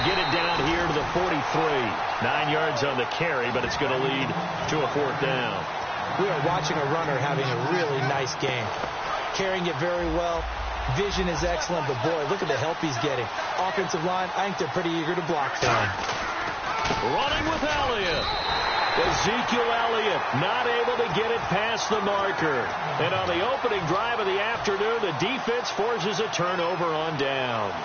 He'll get it down here to the 43. 9 yards on the carry, but it's going to lead to a 4th down. We are watching a runner having a really nice game. Carrying it very well. Vision is excellent, but boy, look at the help he's getting. Offensive line, I think they're pretty eager to block for him. Running with Elliott. Ezekiel Elliott not able to get it past the marker. And on the opening drive of the afternoon, the defense forces a turnover on downs.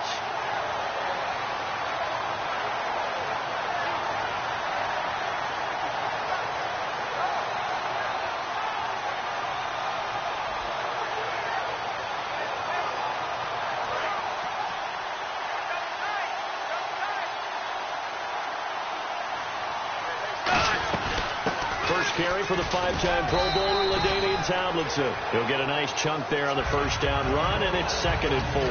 Carry for the 5-time Pro Bowler, LaDainian Tomlinson. He'll get a nice chunk there on the first down run, and it's 2nd and 4.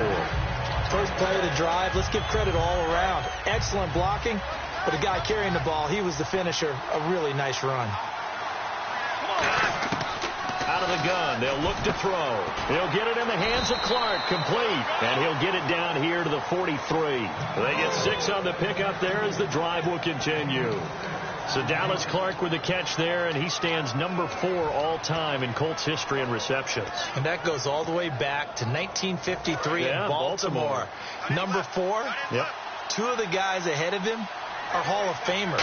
First play of the drive, let's give credit all around. Excellent blocking, but the guy carrying the ball, he was the finisher. A really nice run. Out of the gun, they'll look to throw. He'll get it in the hands of Clark, complete, and he'll get it down here to the 43. They get 6 on the pickup there as the drive will continue. So Dallas Clark with the catch there, and he stands number 4 all-time in Colts history in receptions. And that goes all the way back to 1953 in Baltimore. Number 4, yep. 2 of the guys ahead of him are Hall of Famers.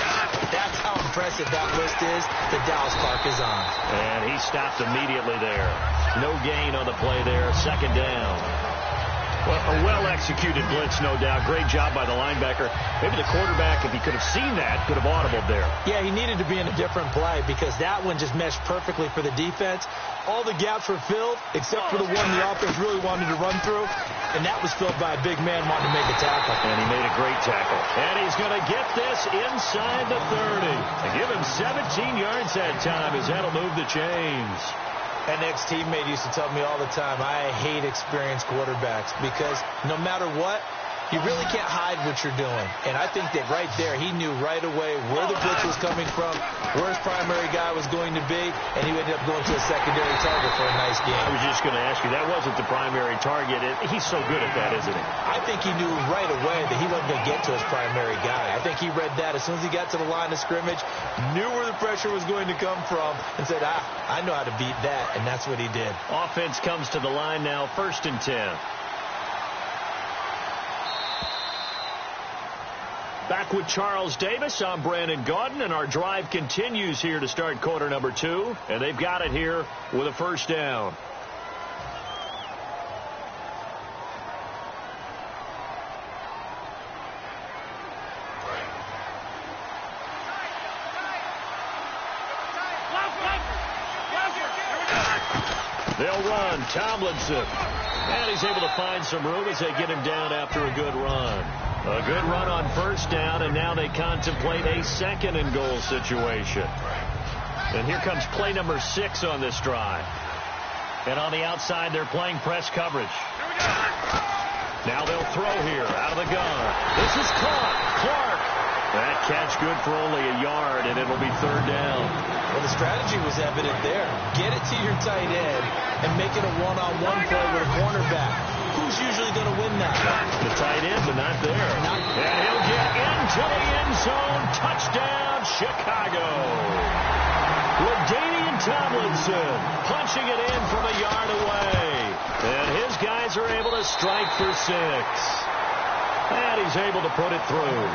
That's how impressive that list is that Dallas Clark is on. And he stopped immediately there. No gain on the play there, 2nd down. Well, a well-executed blitz, no doubt. Great job by the linebacker. Maybe the quarterback, if he could have seen that, could have audibled there. Yeah, he needed to be in a different play because that one just meshed perfectly for the defense. All the gaps were filled except for the one the offense really wanted to run through, and that was filled by a big man wanting to make a tackle. And he made a great tackle. And he's going to get this inside the 30. To give him 17 yards that time as that'll move the chains. An ex-teammate used to tell me all the time, I hate experienced quarterbacks because no matter what, you really can't hide what you're doing. And I think that right there, he knew right away where the blitz was coming from, where his primary guy was going to be, and he ended up going to a secondary target for a nice game. I was just going to ask you, that wasn't the primary target. He's so good at that, isn't he? I think he knew right away that he wasn't going to get to his primary guy. I think he read that as soon as he got to the line of scrimmage, knew where the pressure was going to come from, and said, I know how to beat that, and that's what he did. Offense comes to the line now, 1st and 10. Back with Charles Davis, I'm Brandon Gaudin, and our drive continues here to start quarter number 2, and they've got it here with a 1st down. They'll run. Tomlinson. And he's able to find some room as they get him down after a good run. A good run on 1st down, and now they contemplate a 2nd and goal situation. And here comes play number 6 on this drive. And on the outside, they're playing press coverage. Now they'll throw here out of the gun. This is Clark. That catch good for only a yard, and it'll be 3rd down. Well, the strategy was evident there. Get it to your tight end and make it a one-on-one play with a cornerback. Who's usually going to win that? The tight end, but not there. And he'll get into the end zone. Touchdown, Chicago. LaDainian Tomlinson punching it in from a yard away. And his guys are able to strike for 6. And he's able to put it through.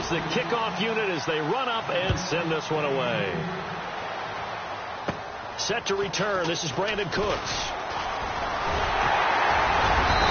The kickoff unit as they run up and send this one away. Set to return. This is Brandon Cooks.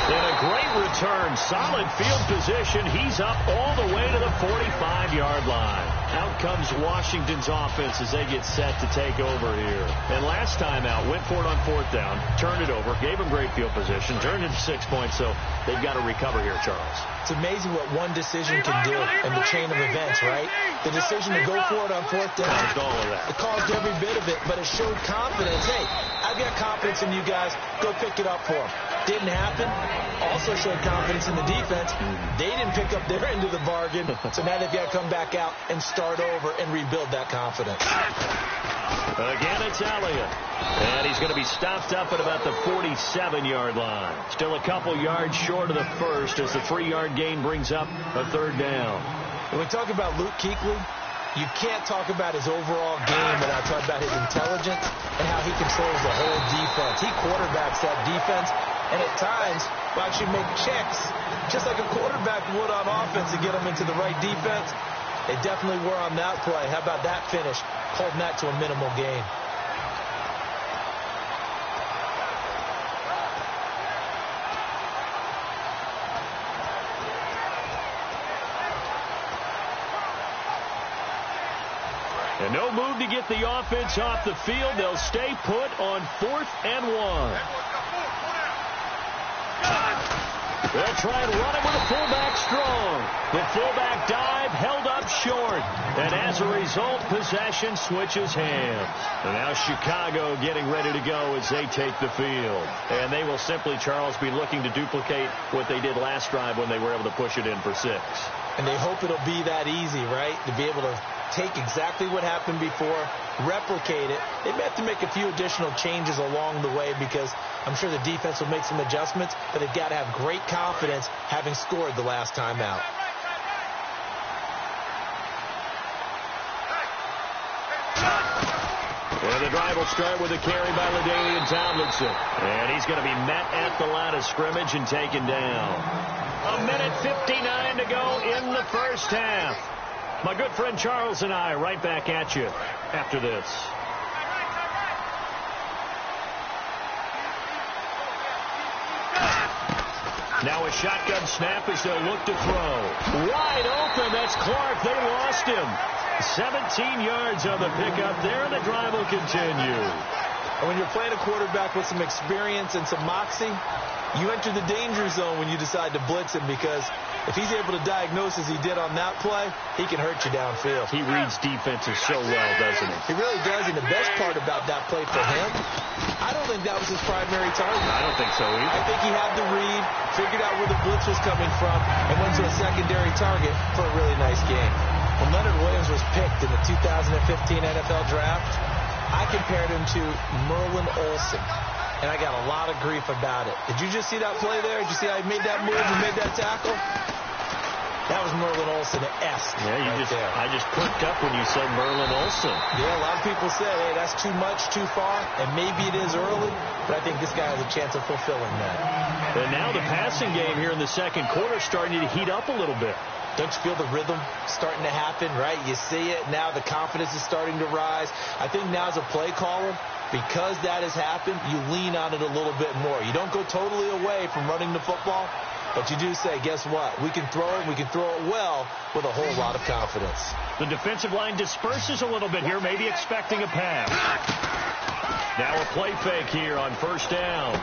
And a great return. Solid field position. He's up all the way to the 45-yard line. Out comes Washington's offense as they get set to take over here. And last time out, went for it on 4th down, turned it over, gave them great field position, turned it to 6 points, so they've got to recover here, Charles. It's amazing what one decision can do in the chain of events, right? The decision to go for it on 4th down. Caused all of that. It caused every bit of it, but it showed confidence. Hey, I've got confidence in you guys. Go pick it up for them. Didn't happen. Also showed confidence in the defense. They didn't pick up their end of the bargain, so now they've got to come back out and start over and rebuild that confidence. Again, it's Elliott. And he's going to be stopped up at about the 47-yard line. Still a couple yards short of the first as the 3-yard gain brings up a 3rd down. When we talk about Luke Kuechly, you can't talk about his overall game without talking about his intelligence and how he controls the whole defense. He quarterbacks that defense, and at times will actually make checks, just like a quarterback would on offense to get them into the right defense. They definitely were on that play. How about that finish? Holding that to a minimal gain. And no move to get the offense off the field. They'll stay put on 4th and 1. They'll try and run it with a fullback strong. The fullback dive held up short. And as a result, possession switches hands. And now Chicago getting ready to go as they take the field. And they will simply, Charles, be looking to duplicate what they did last drive when they were able to push it in for 6. And they hope it'll be that easy, right? To be able to take exactly what happened before, replicate it. They may have to make a few additional changes along the way because I'm sure the defense will make some adjustments, but they've got to have great confidence having scored the last time out. And the drive will start with a carry by LaDainian Tomlinson. And he's going to be met at the line of scrimmage and taken down. 1:59 to go in the first half. My good friend Charles and I right back at you after this. Now a shotgun snap as they'll look to throw. Wide open. That's Clark. They lost him. 17 yards on the pickup there, and the drive will continue. And when you're playing a quarterback with some experience and some moxie, you enter the danger zone when you decide to blitz him because if he's able to diagnose as he did on that play, he can hurt you downfield. He reads defenses so well, doesn't he? He really does, and the best part about that play for him, I don't think that was his primary target. I don't think so either. I think he had the read, figured out where the blitz was coming from, and went to a secondary target for a really nice game. When Leonard Williams was picked in the 2015 NFL Draft, I compared him to Merlin Olsen. And I got a lot of grief about it. Did you just see that play there? Did you see how he made that move and made that tackle? That was Merlin Olsen-esque. Yeah, I just perked up when you said Merlin Olsen. Yeah, a lot of people said, hey, that's too much, too far, and maybe it is early, but I think this guy has a chance of fulfilling that. And now the passing game here in the second quarter starting to heat up a little bit. Don't you feel the rhythm starting to happen, right? You see it now. The confidence is starting to rise. I think now as a play caller, because that has happened, you lean on it a little bit more. You don't go totally away from running the football, but you do say, guess what? We can throw it. We can throw it well with a whole lot of confidence. The defensive line disperses a little bit here, maybe expecting a pass. Now a play fake here on first down.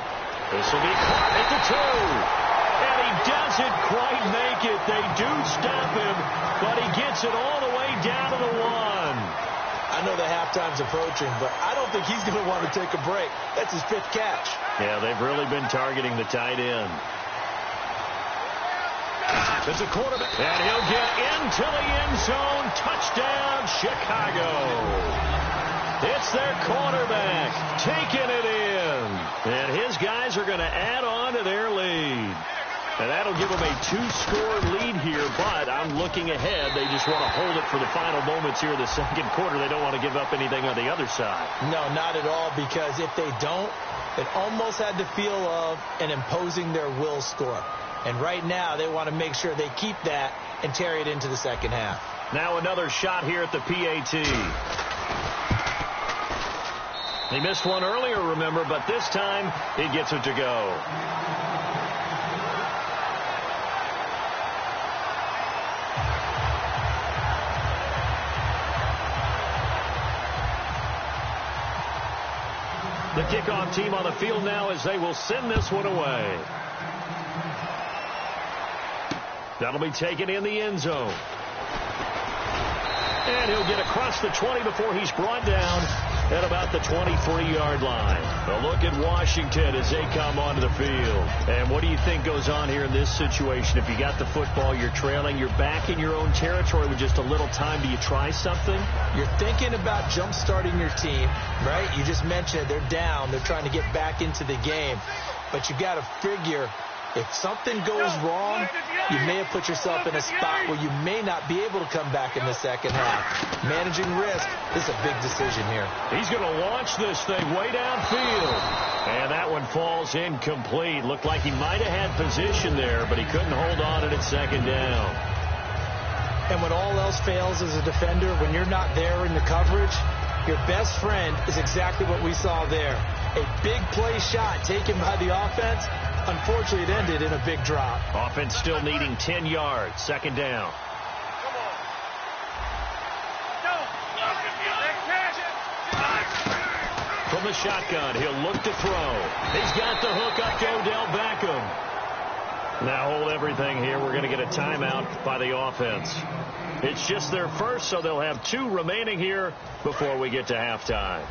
This will be caught at the 2. And he doesn't quite make it. They do stop him, but he gets it all the way down to the 1. I know the halftime's approaching, but I don't think he's going to want to take a break. That's his 5th catch. Yeah, they've really been targeting the tight end. It's a quarterback, and he'll get into the end zone. Touchdown, Chicago. It's their quarterback taking it in. And his guys are going to add on to their lead. And that'll give them a 2-score lead here, but I'm looking ahead. They just want to hold it for the final moments here in the second quarter. They don't want to give up anything on the other side. No, not at all, because if they don't, it almost had the feel of an imposing their will score. And right now, they want to make sure they keep that and carry it into the second half. Now another shot here at the PAT. He missed one earlier, remember, but this time he gets it to go. The kickoff team on the field now as they will send this one away. That'll be taken in the end zone. And he'll get across the 20 before he's brought down at about the 23-yard line. A look at Washington as they come onto the field. And what do you think goes on here in this situation? If you got the football, you're trailing, you're back in your own territory with just a little time. Do you try something? You're thinking about jump-starting your team, right? You just mentioned they're down. They're trying to get back into the game. But you got to figure, if something goes wrong, you may have put yourself in a spot where you may not be able to come back in the second half. Managing risk is a big decision here. He's going to launch this thing way downfield. And that one falls incomplete. Looked like he might have had position there, but he couldn't hold on to it at second down. And when all else fails as a defender, when you're not there in the coverage, your best friend is exactly what we saw there. A big play shot taken by the offense. Unfortunately, it ended in a big drop. Offense still needing 10 yards. Second down. From the shotgun, he'll look to throw. He's got the hook up to Odell Beckham. Now hold everything here. We're going to get a timeout by the offense. It's just their first, so they'll have 2 remaining here before we get to halftime.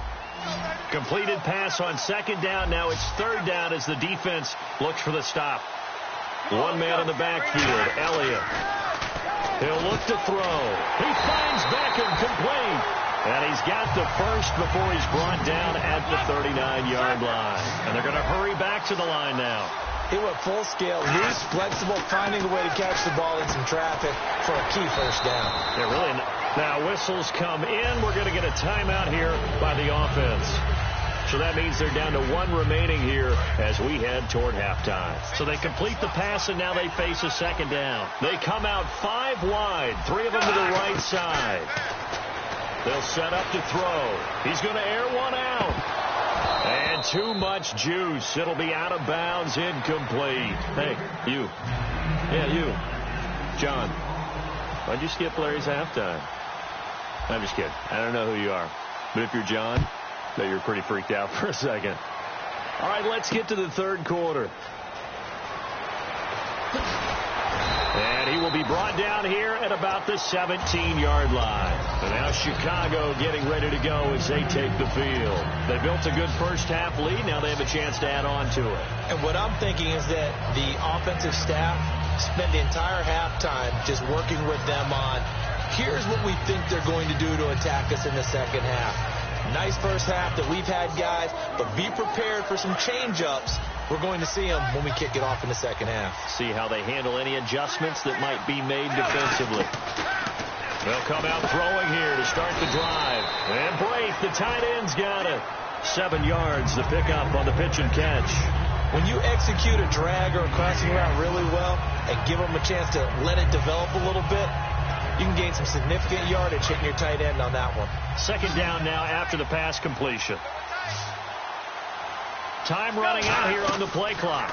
Completed pass on second down. Now it's third down as the defense looks for the stop. One man in the backfield, Elliott. He'll look to throw. He finds Beckham complete. And he's got the first before he's brought down at the 39-yard line. And they're going to hurry back to the line now. He went full scale, loose, flexible, finding a way to catch the ball in some traffic for a key first down. Yeah, really. Now whistles come in. We're going to get a timeout here by the offense. So that means they're down to 1 remaining here as we head toward halftime. So they complete the pass, and now they face a second down. They come out 5 wide, 3 of them to the right side. They'll set up to throw. He's going to air one out. And too much juice. It'll be out of bounds, incomplete. Hey, you. Yeah, you. John, why'd you skip Larry's halftime? I'm just kidding. I don't know who you are. But if you're John, no, you're pretty freaked out for a second. All right, let's get to the third quarter. And he will be brought down here at about the 17-yard line. And now Chicago getting ready to go as they take the field. They built a good first-half lead. Now they have a chance to add on to it. And what I'm thinking is that the offensive staff spent the entire halftime just working with them on, here's what we think they're going to do to attack us in the second half. Nice first half that we've had, guys, but be prepared for some change-ups. We're going to see them when we kick it off in the second half. See how they handle any adjustments that might be made defensively. They'll come out throwing here to start the drive. And break. The tight end's got it. 7 yards the pickup on the pitch and catch. When you execute a drag or a crossing route really well and give them a chance to let it develop a little bit, you can gain some significant yardage hitting your tight end on that one. Second down now after the pass completion. Time running out here on the play clock.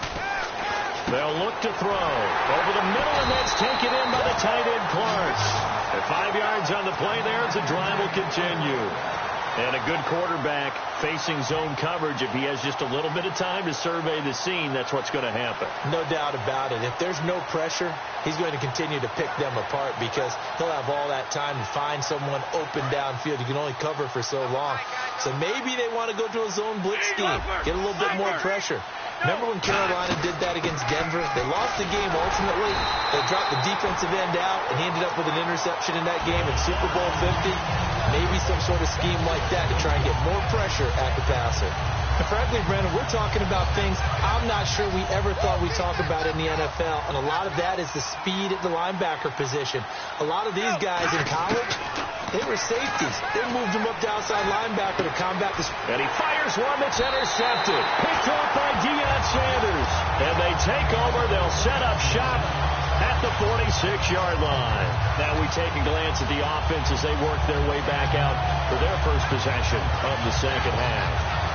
They'll look to throw. Over the middle, and that's taken in by the tight end, Clark. At 5 yards on the play there, as the drive will continue. And a good quarterback facing zone coverage. If he has just a little bit of time to survey the scene, that's what's going to happen. No doubt about it. If there's no pressure, he's going to continue to pick them apart because he'll have all that time to find someone open downfield. You can only cover for so long. So maybe they want to go to a zone blitz scheme, get a little bit more pressure. Remember when Carolina did that against Denver? They lost the game ultimately. They dropped the defensive end out, and he ended up with an interception in that game in Super Bowl 50. Maybe some sort of scheme like that to try and get more pressure at the passer. And frankly, Brandon, we're talking about things I'm not sure we ever thought we'd talk about in the NFL, and a lot of that is the speed at the linebacker position. A lot of these guys in college, they were safeties. They moved them up to outside linebacker to combat this. And he fires one that's intercepted. Picked off by Deion Sanders. And they take over. They'll set up shop at the 46-yard line. Now we take a glance at the offense as they work their way back out for their first possession of the second half.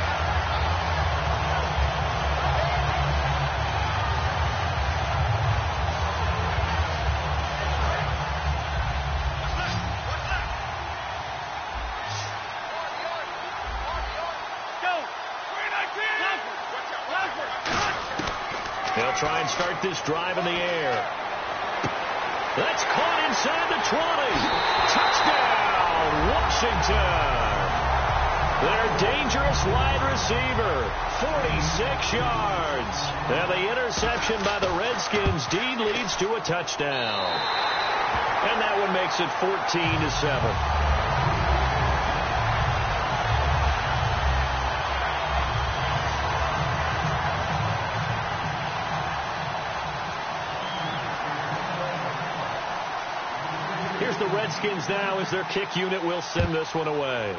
They'll try and start this drive in the air. That's caught inside the 20. Touchdown, Washington. Their dangerous wide receiver, 46 yards. And the interception by the Redskins deed leads to a touchdown. And that one makes it 14-7. Here's the Redskins now as their kick unit will send this one away.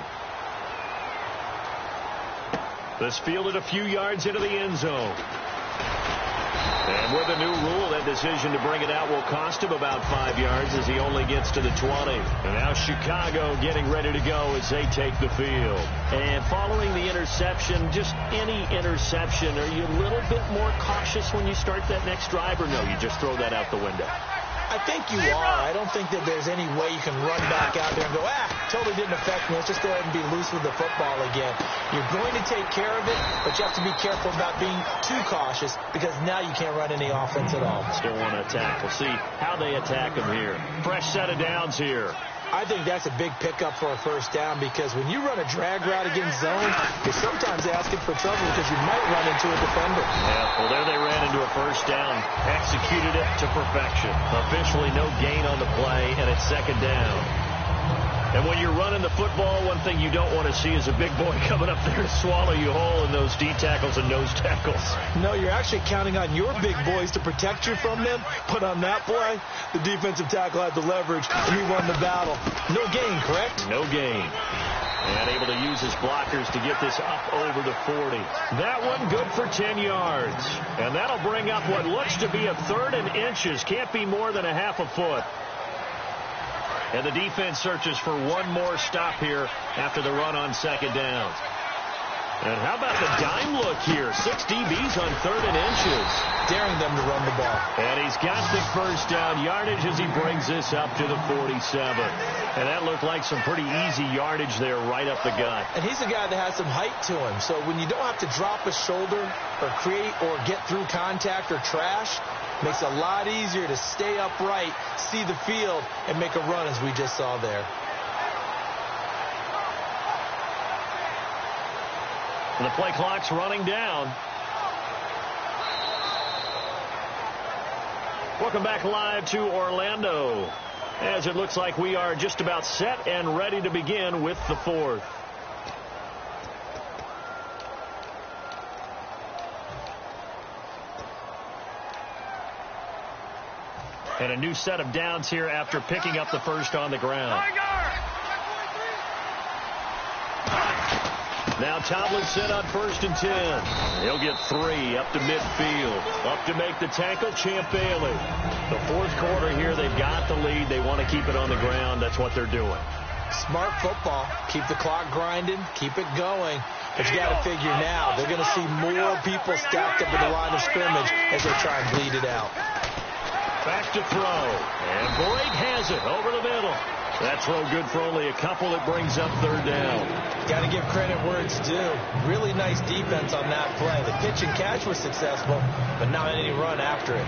This fielded a few yards into the end zone. And with a new rule, that decision to bring it out will cost him about 5 yards as he only gets to the 20. And now Chicago getting ready to go as they take the field. And following the interception, just any interception, are you a little bit more cautious when you start that next drive, or no, you just throw that out the window? I think you are. I don't think that there's any way you can run back out there and go, totally didn't affect me. Let's just go ahead and be loose with the football again. You're going to take care of it, but you have to be careful about being too cautious because now you can't run any offense at all. Still want to attack. We'll see how they attack them here. Fresh set of downs here. I think that's a big pickup for a first down because when you run a drag route against zone, you're sometimes asking for trouble because you might run into a defender. Yeah, well, there they ran into a first down, executed it to perfection. Officially no gain on the play, and it's second down. And when you're running the football, one thing you don't want to see is a big boy coming up there to swallow you whole in those D tackles and nose tackles. No, you're actually counting on your big boys to protect you from them. But on that play, the defensive tackle had the leverage, and he won the battle. No gain, correct? No gain. And able to use his blockers to get this up over the 40. That one good for 10 yards. And that'll bring up what looks to be a 3rd and inches. Can't be more than a half a foot. And the defense searches for one more stop here after the run on second down. And how about the dime look here? 6 DBs on 3rd and inches. Daring them to run the ball. And he's got the first down yardage as he brings this up to the 47. And that looked like some pretty easy yardage there right up the gut. And he's a guy that has some height to him. So when you don't have to drop a shoulder or create or get through contact or trash, makes it a lot easier to stay upright, see the field, and make a run as we just saw there. The play clock's running down. Welcome back live to Orlando, as it looks like we are just about set and ready to begin with the 4th. And a new set of downs here after picking up the first on the ground. Now Tomlinson on 1st and 10. He'll get 3 up to midfield. Up to make the tackle, Champ Bailey. The 4th quarter here, they've got the lead. They want to keep it on the ground. That's what they're doing. Smart football. Keep the clock grinding. Keep it going. But you got to figure now, they're going to see more people stacked up at the line of scrimmage as they try and bleed it out. Back to throw. And Blake has it over the middle. That throw good for only a couple. It brings up 3rd down. Got to give credit where it's due. Really nice defense on that play. The pitch and catch was successful, but not any run after it.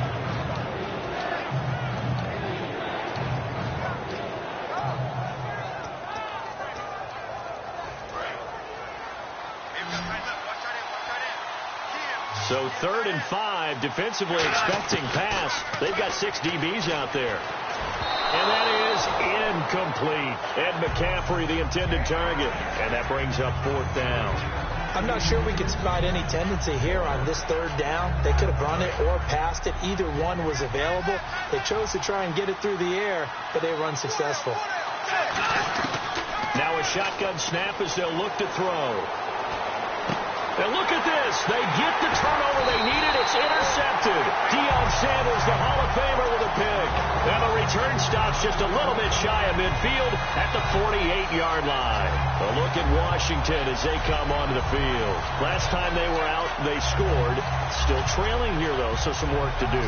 So 3rd and 5, defensively expecting pass. They've got 6 DBs out there. And that is incomplete. Ed McCaffrey, the intended target. And that brings up 4th down. I'm not sure we can spot any tendency here on this 3rd down. They could have run it or passed it. Either one was available. They chose to try and get it through the air, but they were unsuccessful. Now a shotgun snap as they'll look to throw. And look at this. They get the turnover they needed. It's intercepted. Deion Sanders, the Hall of Famer, with a pick. And the return stops just a little bit shy of midfield at the 48-yard line. A look at Washington as they come onto the field. Last time they were out, they scored. Still trailing here, though, so some work to do.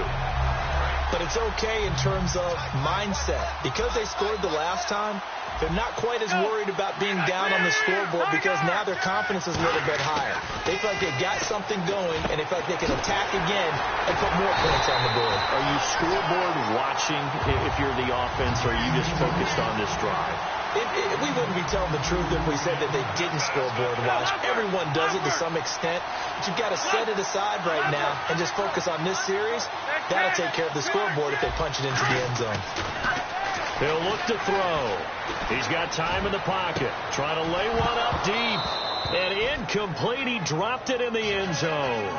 But it's okay in terms of mindset. Because they scored the last time, They're not quite as worried about being down on the scoreboard because now their confidence is a little bit higher. They feel like they've got something going, and they feel like they can attack again and put more points on the board. Are you scoreboard watching if you're the offense, or are you just focused on this drive? We wouldn't be telling the truth if we said that they didn't scoreboard watch. Everyone does it to some extent, but you've got to set it aside right now and just focus on this series. That'll take care of the scoreboard if they punch it into the end zone. He'll look to throw. He's got time in the pocket. Trying to lay one up deep. And incomplete. He dropped it in the end zone.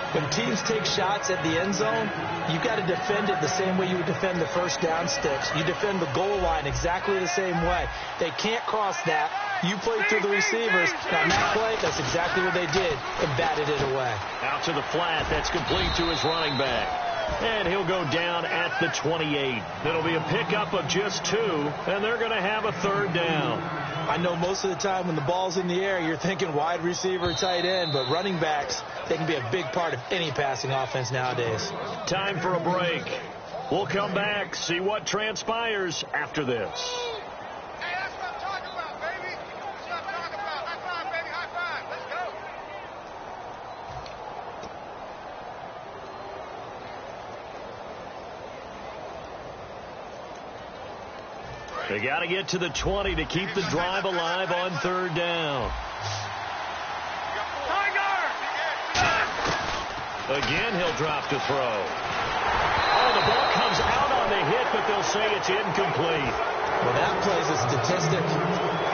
When teams take shots at the end zone, you've got to defend it the same way you would defend the first down sticks. You defend the goal line exactly the same way. They can't cross that. You play through the receivers. Now, on that play, that's exactly what they did and batted it away. Out to the flat. That's complete to his running back. And he'll go down at the 28. It'll be a pickup of just 2, and they're going to have a third down. I know most of the time when the ball's in the air, you're thinking wide receiver, tight end, but running backs, they can be a big part of any passing offense nowadays. Time for a break. We'll come back, see what transpires after this. They got to get to the 20 to keep the drive alive on third down. Again, he'll drop to throw. Oh, the ball comes out on the hit, but they'll say it's incomplete. Well, that plays a statistic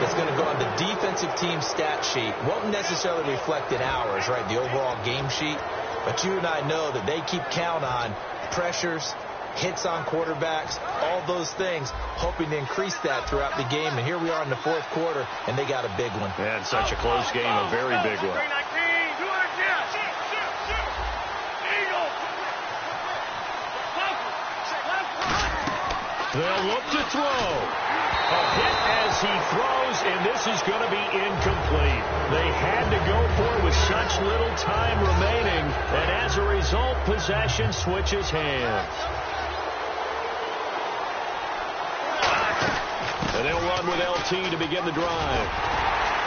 that's going to go on the defensive team stat sheet. Won't necessarily reflect in ours, right, the overall game sheet. But you and I know that they keep count on pressures, hits on quarterbacks, all those things, hoping to increase that throughout the game. And here we are in the fourth quarter, and they got a big one. And such a close game, a very big one. They'll look to throw. A hit as he throws, and this is going to be incomplete. They had to go for it with such little time remaining, and as a result, possession switches hands. And they'll run with LT to begin the drive.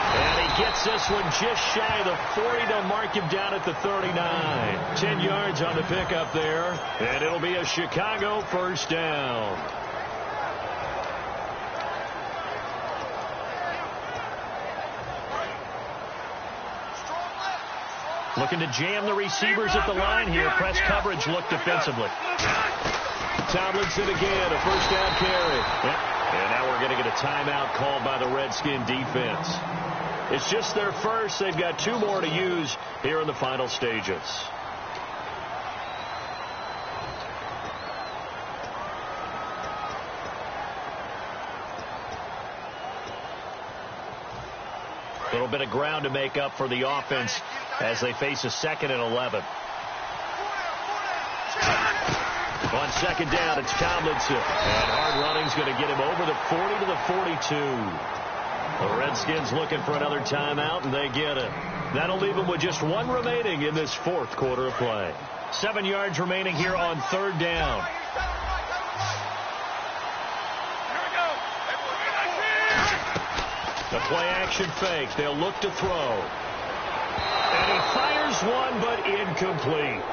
And he gets this one just shy of the 40. They'll mark him down at the 39. 10 yards on the pickup there, and it'll be a Chicago first down. Looking to jam the receivers at the line here. Press coverage look defensively. Tomlinson again, a first down carry. Yep. And now we're going to get a timeout called by the Redskin defense. It's just their first. They've got 2 more to use here in the final stages. A little bit of ground to make up for the offense as they face a 2nd and 11. On second down, it's Tomlinson. And hard running's going to get him over the 40 to the 42. The Redskins looking for another timeout, and they get it. That'll leave them with just 1 remaining in this fourth quarter of play. 7 yards remaining here on third down. The play-action fake. They'll look to throw. And he fires one, but incomplete.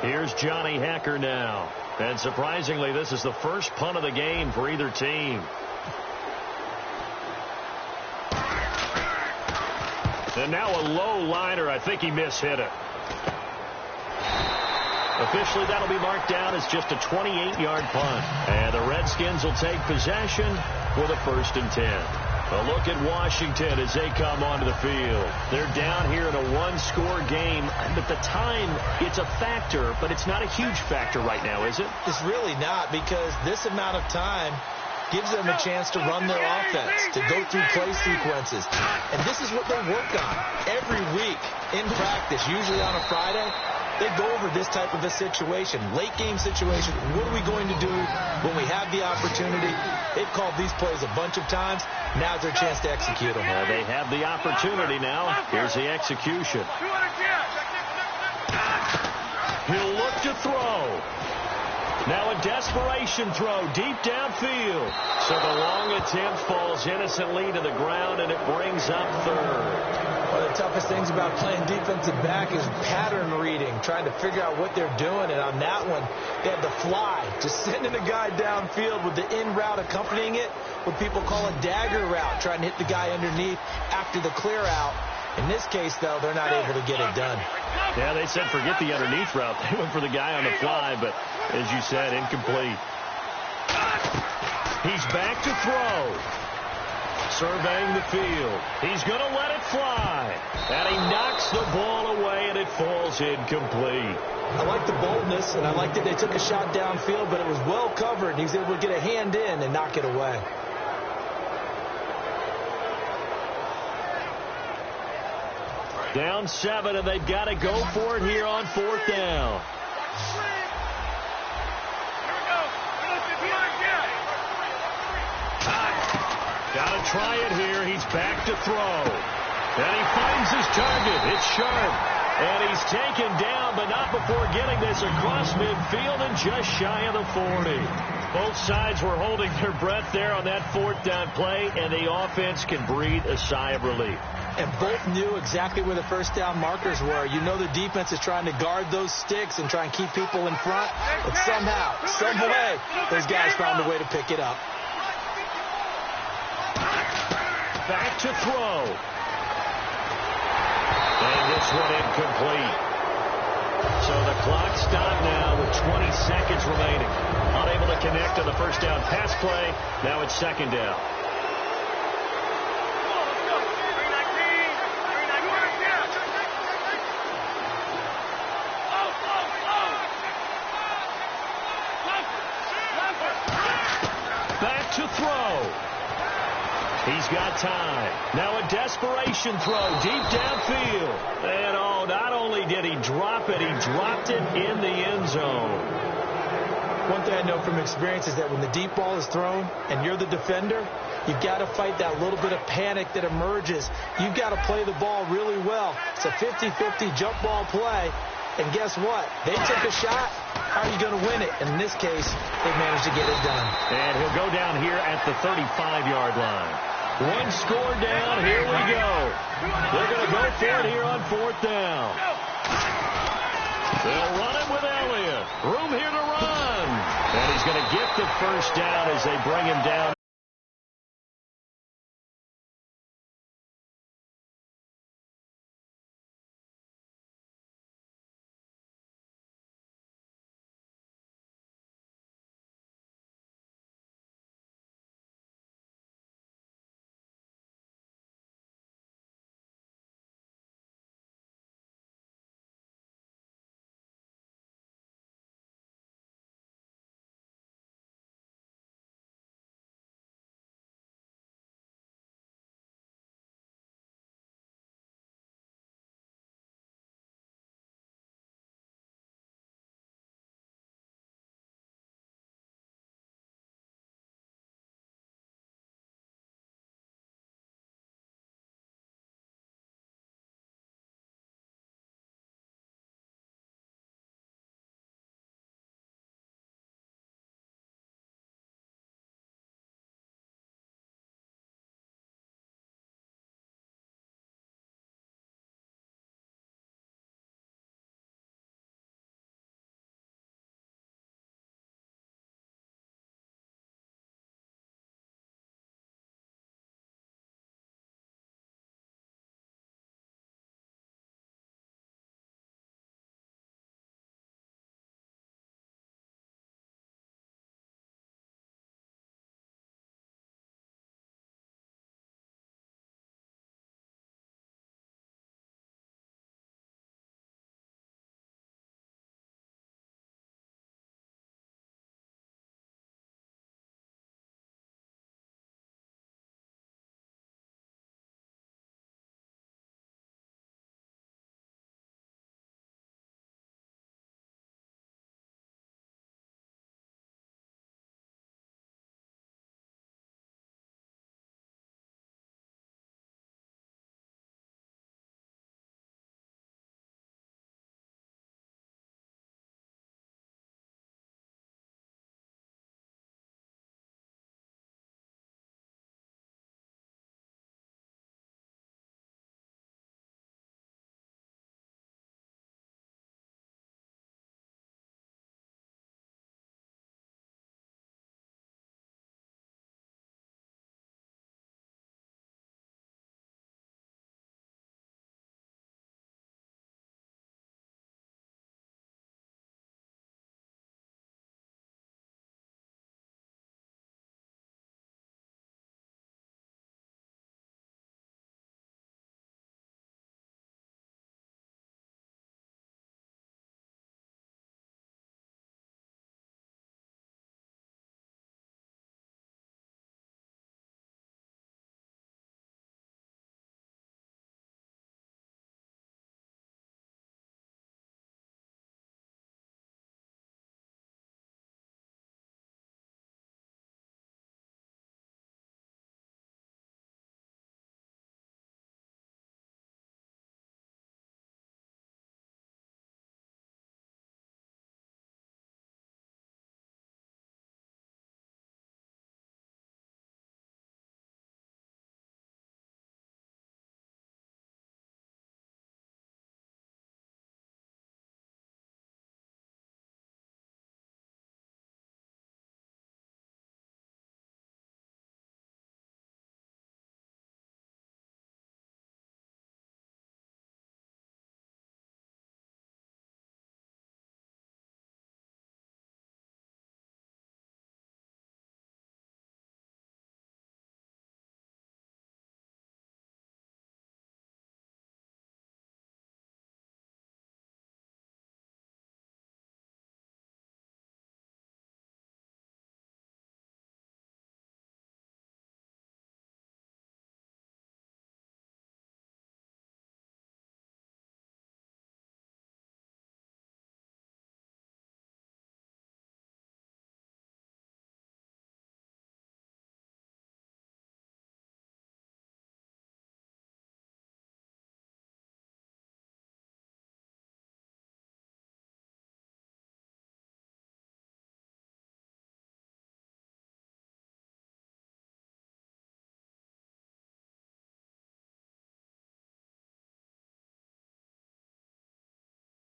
Here's Johnny Hacker now. And surprisingly, this is the first punt of the game for either team. And now a low liner. I think he mishit it. Officially, that'll be marked down as just a 28-yard punt. And the Redskins will take possession with a 1st and 10. A look at Washington as they come onto the field. They're down here in a one-score game, but the time, it's a factor, but it's not a huge factor right now, is it? It's really not, because this amount of time gives them a chance to run their offense, to go through play sequences. And this is what they work on every week in practice, usually on a Friday. They go over this type of a situation, late game situation. What are we going to do when we have the opportunity? They've called these plays a bunch of times. Now's their chance to execute them. They have the opportunity now. Here's the execution. He'll look to throw. Now a desperation throw deep downfield. So the long attempt falls innocently to the ground, and it brings up third. One of the toughest things about playing defensive back is pattern reading, trying to figure out what they're doing. And on that one, they had the fly, just sending a guy downfield with the in route accompanying it, what people call a dagger route, trying to hit the guy underneath after the clear out. In this case, though, they're not able to get it done. Yeah, they said forget the underneath route. They went for the guy on the fly, but as you said, incomplete. He's back to throw. Surveying the field. He's going to let it fly. And he knocks the ball away, and it falls incomplete. I like the boldness, and I like that they took a shot downfield, but it was well covered, and he was able to get a hand in and knock it away. Down 7, and they've got to go for it here on 4th down. Got to try it here. He's back to throw. And he finds his target. It's sharp. And he's taken down, but not before getting this across midfield and just shy of the 40. Both sides were holding their breath there on that 4th down play, and the offense can breathe a sigh of relief. And both knew exactly where the first down markers were. You know the defense is trying to guard those sticks and try and keep people in front. But somehow, some way, those guys found a way to pick it up. Back to throw. And this one incomplete. So the clock stopped now with 20 seconds remaining. Unable to connect on the first down pass play. Now it's 2nd down. Back to throw. He's got time. Now a desperation throw deep downfield. And oh, not only did he drop it, he dropped it in the end zone. One thing I know from experience is that when the deep ball is thrown and you're the defender, you've got to fight that little bit of panic that emerges. You've got to play the ball really well. It's a 50-50 jump ball play. And guess what? They took a shot. How are you going to win it? And in this case, they managed to get it done. And he'll go down here at the 35-yard line. One score down. Here we go. They're going to go for it here on 4th down. They'll run it with Elliott. Room here to run. And he's going to get the first down as they bring him down.